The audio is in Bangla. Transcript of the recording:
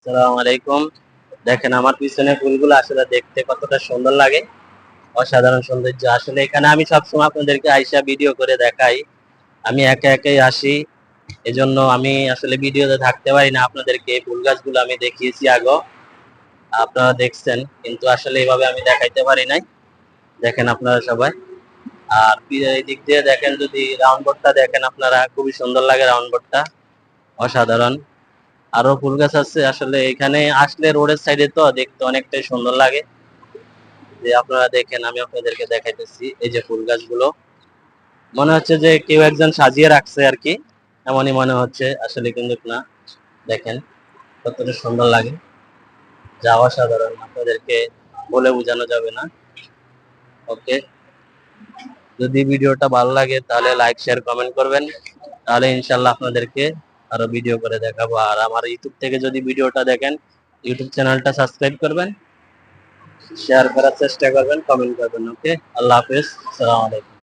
আসসালামু আলাইকুম। দেখেন আমার পিছনে ফুলগুলো আসলে দেখতে কতটা সুন্দর লাগে, অসাধারণ সৌন্দর্য। আসলে এখানে আমি সবসময় আপনাদেরকে আইসা ভিডিও করে দেখাই। আমি একে একেই আসি, এজন্য আমি আসলে ভিডিওতে থাকতে পারি না। আপনাদেরকে এই ফুল গাছগুলো আমি দেখিয়েছি আগেও, আপনারা দেখছেন, কিন্তু আসলে এভাবে আমি দেখাইতে পারি নাই। দেখেন আপনারা সবাই। আর এই দিক দিয়ে দেখেন, যদি রাউন্ড বোর্ডটা দেখেন আপনারা, খুবই সুন্দর লাগে রাউন্ড বোর্ডটা, অসাধারণ। আরো ফুল গাছ আছে, আসলে এখানে আসলে রোডের সাইডে তো দেখতে অনেকটাই সুন্দর লাগে। যে আপনারা দেখেন, আমি আপনাদেরকে দেখাইতেছি এই যে ফুল গাছগুলো, মনে হচ্ছে যে কেউ একজন সাজিয়ে রাখছে আর কি, এমনই মনে হচ্ছে, আসলে কিন্তু না। দেখেন কতটা সুন্দর লাগে, যা অসাধারণ, আপনাদেরকে বলে বোঝানো যাবে না। ওকে, যদি ভিডিওটা ভালো লাগে তাহলে লাইক শেয়ার কমেন্ট করবেন, তাহলে ইনশাল্লাহ আপনাদেরকে আরো ভিডিও করে দেখাবো। আর আমার ইউটিউব থেকে যদি ভিডিওটা দেখেন, ইউটিউব চ্যানেলটা সাবস্ক্রাইব করবেন, শেয়ার করার চেষ্টা করবেন, কমেন্ট করবেন। ওকে, আল্লাহ হাফেজ, আসসালামু আলাইকুম।